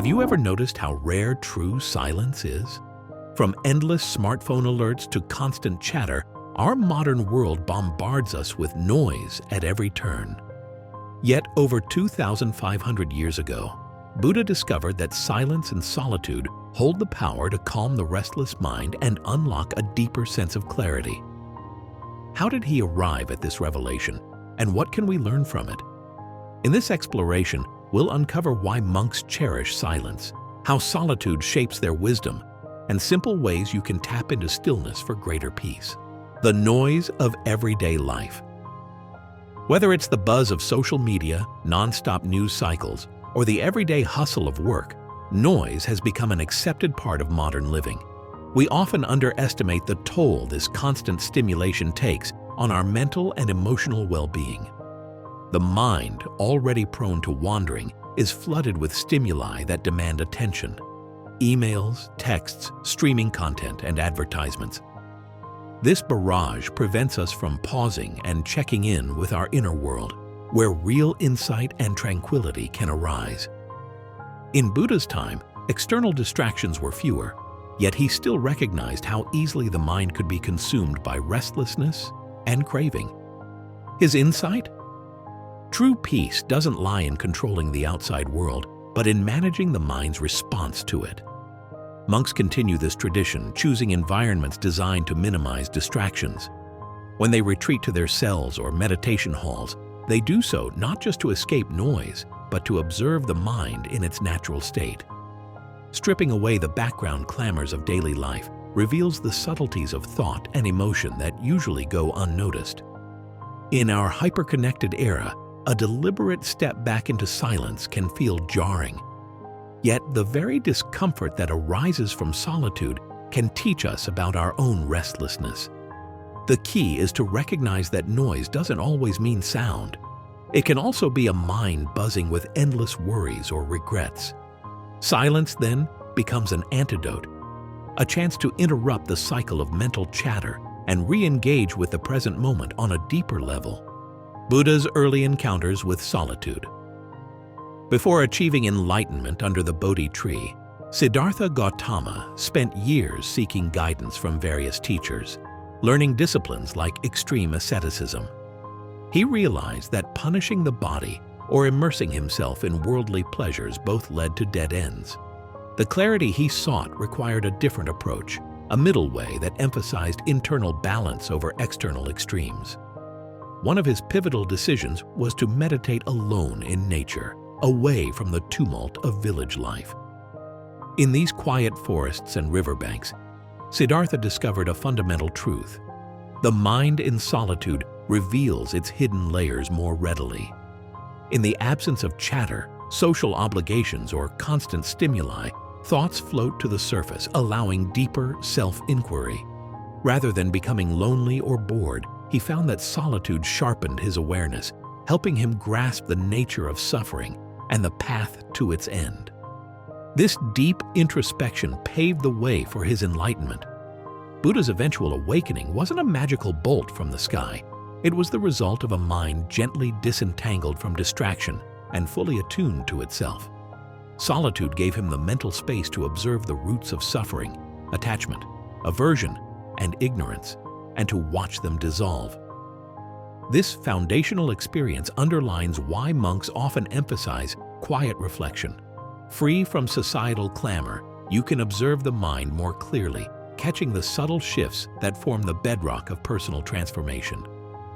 Have you ever noticed how rare true silence is? From endless smartphone alerts to constant chatter, our modern world bombards us with noise at every turn. Yet over 2,500 years ago, Buddha discovered that silence and solitude hold the power to calm the restless mind and unlock a deeper sense of clarity. How did he arrive at this revelation, and what can we learn from it? In this exploration, we'll uncover why monks cherish silence, how solitude shapes their wisdom, and simple ways you can tap into stillness for greater peace. The noise of everyday life. Whether it's the buzz of social media, non-stop news cycles, or the everyday hustle of work, noise has become an accepted part of modern living. We often underestimate the toll this constant stimulation takes on our mental and emotional well-being. The mind, already prone to wandering, is flooded with stimuli that demand attention. Emails, texts, streaming content, and advertisements. This barrage prevents us from pausing and checking in with our inner world, where real insight and tranquility can arise. In Buddha's time, external distractions were fewer, yet he still recognized how easily the mind could be consumed by restlessness and craving. His insight? True peace doesn't lie in controlling the outside world, but in managing the mind's response to it. Monks continue this tradition, choosing environments designed to minimize distractions. When they retreat to their cells or meditation halls, they do so not just to escape noise, but to observe the mind in its natural state. Stripping away the background clamors of daily life reveals the subtleties of thought and emotion that usually go unnoticed. In our hyper-connected era, a deliberate step back into silence can feel jarring. Yet the very discomfort that arises from solitude can teach us about our own restlessness. The key is to recognize that noise doesn't always mean sound. It can also be a mind buzzing with endless worries or regrets. Silence, then, becomes an antidote, a chance to interrupt the cycle of mental chatter and re-engage with the present moment on a deeper level. Buddha's early encounters with solitude. Before achieving enlightenment under the Bodhi tree, Siddhartha Gautama spent years seeking guidance from various teachers, learning disciplines like extreme asceticism. He realized that punishing the body or immersing himself in worldly pleasures both led to dead ends. The clarity he sought required a different approach, a middle way that emphasized internal balance over external extremes. One of his pivotal decisions was to meditate alone in nature, away from the tumult of village life. In these quiet forests and riverbanks, Siddhartha discovered a fundamental truth. The mind in solitude reveals its hidden layers more readily. In the absence of chatter, social obligations, or constant stimuli, thoughts float to the surface, allowing deeper self-inquiry. Rather than becoming lonely or bored, he found that solitude sharpened his awareness, helping him grasp the nature of suffering and the path to its end. This deep introspection paved the way for his enlightenment. Buddha's eventual awakening wasn't a magical bolt from the sky. It was the result of a mind gently disentangled from distraction and fully attuned to itself. Solitude gave him the mental space to observe the roots of suffering, attachment, aversion, and ignorance, and to watch them dissolve. This foundational experience underlines why monks often emphasize quiet reflection. Free from societal clamor, you can observe the mind more clearly, catching the subtle shifts that form the bedrock of personal transformation.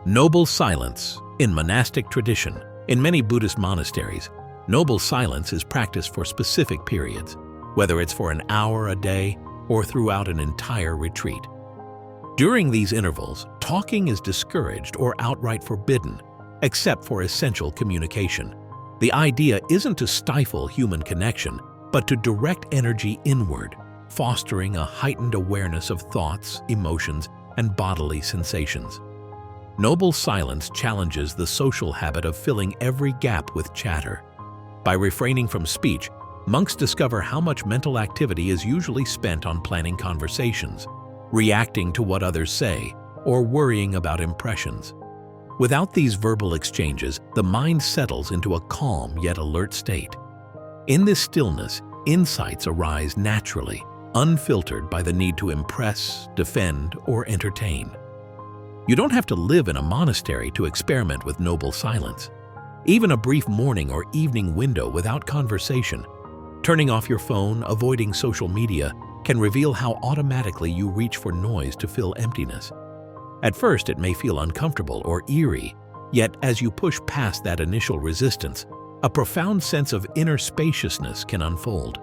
Noble silence. In monastic tradition, in many Buddhist monasteries, noble silence is practiced for specific periods, whether it's for an hour a day or throughout an entire retreat. During these intervals, talking is discouraged or outright forbidden, except for essential communication. The idea isn't to stifle human connection, but to direct energy inward, fostering a heightened awareness of thoughts, emotions, and bodily sensations. Noble silence challenges the social habit of filling every gap with chatter. By refraining from speech, monks discover how much mental activity is usually spent on planning conversations, reacting to what others say, or worrying about impressions. Without these verbal exchanges, the mind settles into a calm yet alert state. In this stillness, Insights arise naturally, unfiltered by the need to impress, defend, or entertain. You don't have to live in a monastery to experiment with noble silence. Even a brief morning or evening window without conversation, turning off your phone, avoiding social media, can reveal how automatically you reach for noise to fill emptiness. At first, it may feel uncomfortable or eerie, yet as you push past that initial resistance, a profound sense of inner spaciousness can unfold.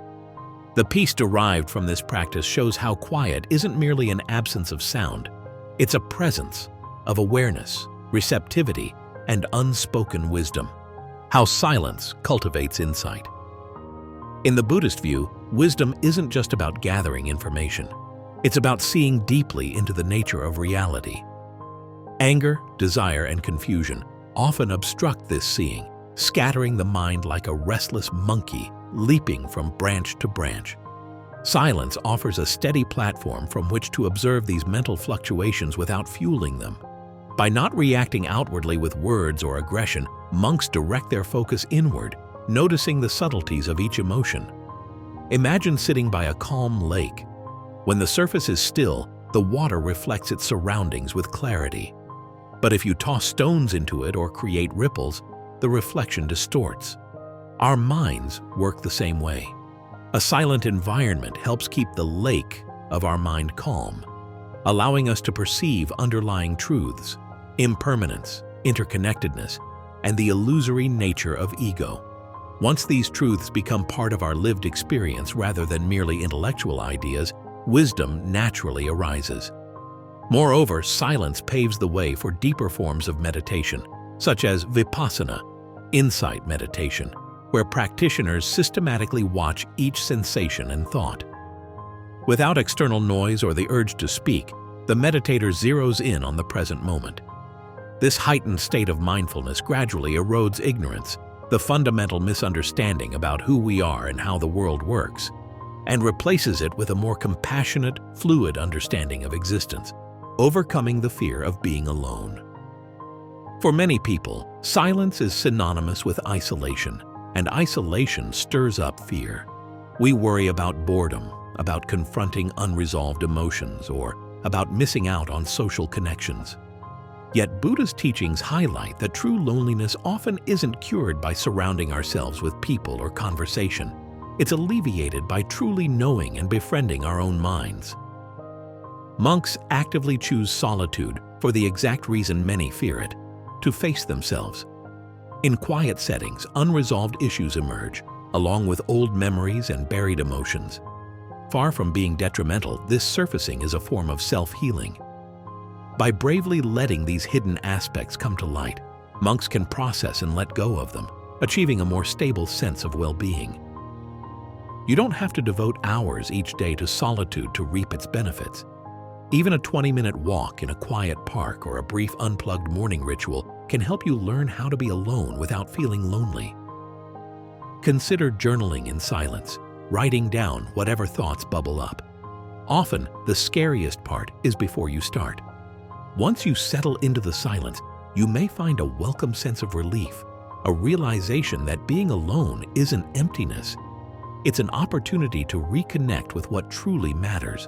The peace derived from this practice shows how quiet isn't merely an absence of sound. It's a presence of awareness, receptivity, and unspoken wisdom. How silence cultivates insight. In the Buddhist view, wisdom isn't just about gathering information. It's about seeing deeply into the nature of reality. Anger, desire, and confusion often obstruct this seeing, scattering the mind like a restless monkey leaping from branch to branch. Silence offers a steady platform from which to observe these mental fluctuations without fueling them. By not reacting outwardly with words or aggression, monks direct their focus inward, noticing the subtleties of each emotion. Imagine sitting by a calm lake. When the surface is still, the water reflects its surroundings with clarity. But if you toss stones into it or create ripples, the reflection distorts. Our minds work the same way. A silent environment helps keep the lake of our mind calm, allowing us to perceive underlying truths, impermanence, interconnectedness, and the illusory nature of ego. Once these truths become part of our lived experience rather than merely intellectual ideas, wisdom naturally arises. Moreover, silence paves the way for deeper forms of meditation, such as vipassana, insight meditation, where practitioners systematically watch each sensation and thought. Without external noise or the urge to speak, the meditator zeroes in on the present moment. This heightened state of mindfulness gradually erodes ignorance, the fundamental misunderstanding about who we are and how the world works, and replaces it with a more compassionate, fluid understanding of existence, overcoming the fear of being alone. For many people, silence is synonymous with isolation, and isolation stirs up fear. We worry about boredom, about confronting unresolved emotions, or about missing out on social connections. Yet Buddhist teachings highlight that true loneliness often isn't cured by surrounding ourselves with people or conversation. It's alleviated by truly knowing and befriending our own minds. Monks actively choose solitude for the exact reason many fear it: to face themselves. In quiet settings, unresolved issues emerge, along with old memories and buried emotions. Far from being detrimental, this surfacing is a form of self-healing. By bravely letting these hidden aspects come to light, monks can process and let go of them, achieving a more stable sense of well-being. You don't have to devote hours each day to solitude to reap its benefits. Even a 20-minute walk in a quiet park or a brief unplugged morning ritual can help you learn how to be alone without feeling lonely. Consider journaling in silence, writing down whatever thoughts bubble up. Often, the scariest part is before you start. Once you settle into the silence, you may find a welcome sense of relief, a realization that being alone isn't emptiness. It's an opportunity to reconnect with what truly matters.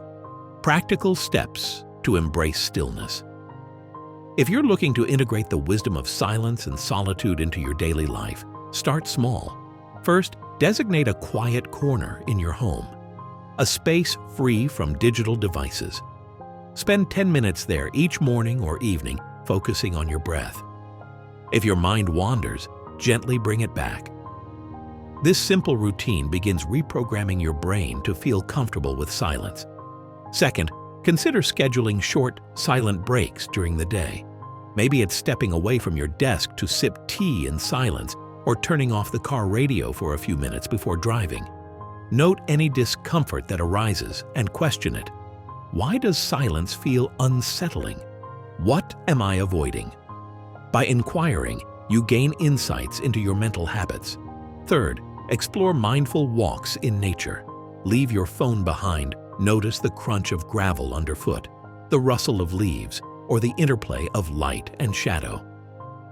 Practical steps to embrace stillness. If you're looking to integrate the wisdom of silence and solitude into your daily life, start small. First, designate a quiet corner in your home, a space free from digital devices. Spend 10 minutes there each morning or evening, focusing on your breath. If your mind wanders, gently bring it back. This simple routine begins reprogramming your brain to feel comfortable with silence. Second, consider scheduling short, silent breaks during the day. Maybe it's stepping away from your desk to sip tea in silence or turning off the car radio for a few minutes before driving. Note any discomfort that arises and question it. Why does silence feel unsettling? What am I avoiding? By inquiring, you gain insights into your mental habits. Third, explore mindful walks in nature. Leave your phone behind. Notice the crunch of gravel underfoot, the rustle of leaves, or the interplay of light and shadow.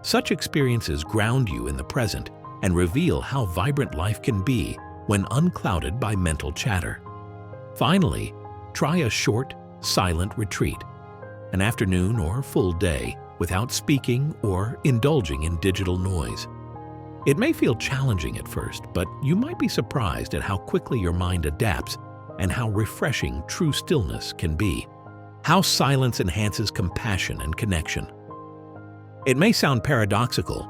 Such experiences ground you in the present and reveal how vibrant life can be when unclouded by mental chatter. Finally, try a short, silent retreat, an afternoon or full day without speaking or indulging in digital noise. It may feel challenging at first, but you might be surprised at how quickly your mind adapts and how refreshing true stillness can be. How silence enhances compassion and connection. It may sound paradoxical,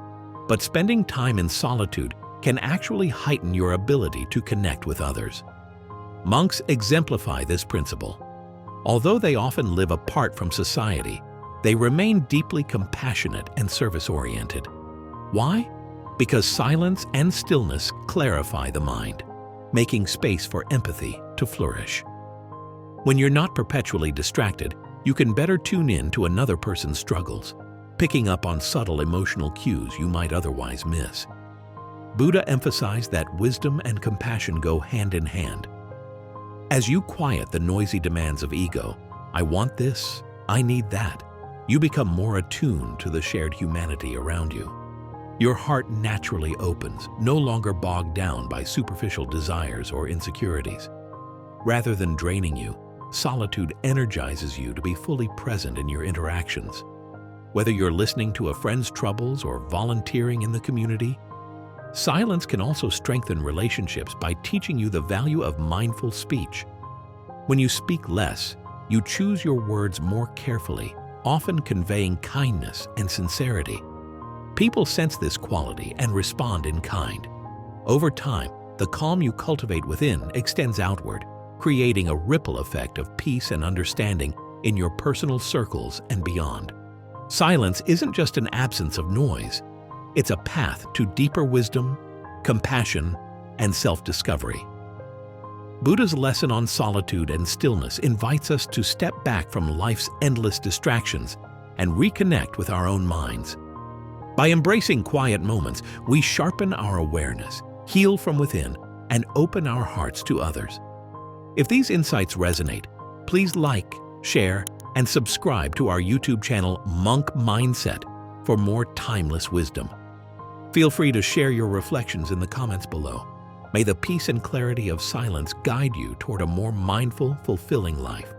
but spending time in solitude can actually heighten your ability to connect with others. Monks exemplify this principle. Although they often live apart from society, they remain deeply compassionate and service-oriented. Why? Because silence and stillness clarify the mind, making space for empathy to flourish. When you're not perpetually distracted, you can better tune in to another person's struggles, picking up on subtle emotional cues you might otherwise miss. Buddha emphasized that wisdom and compassion go hand in hand. As you quiet the noisy demands of ego, I want this, I need that, you become more attuned to the shared humanity around you. Your heart naturally opens, no longer bogged down by superficial desires or insecurities. Rather than draining you, solitude energizes you to be fully present in your interactions. Whether you're listening to a friend's troubles or volunteering in the community, silence can also strengthen relationships by teaching you the value of mindful speech. When you speak less, you choose your words more carefully, often conveying kindness and sincerity. People sense this quality and respond in kind. Over time, the calm you cultivate within extends outward, creating a ripple effect of peace and understanding in your personal circles and beyond. Silence isn't just an absence of noise. It's a path to deeper wisdom, compassion, and self-discovery. Buddha's lesson on solitude and stillness invites us to step back from life's endless distractions and reconnect with our own minds. By embracing quiet moments, we sharpen our awareness, heal from within, and open our hearts to others. If these insights resonate, please like, share, and subscribe to our YouTube channel Monk Mindset for more timeless wisdom. Feel free to share your reflections in the comments below. May the peace and clarity of silence guide you toward a more mindful, fulfilling life.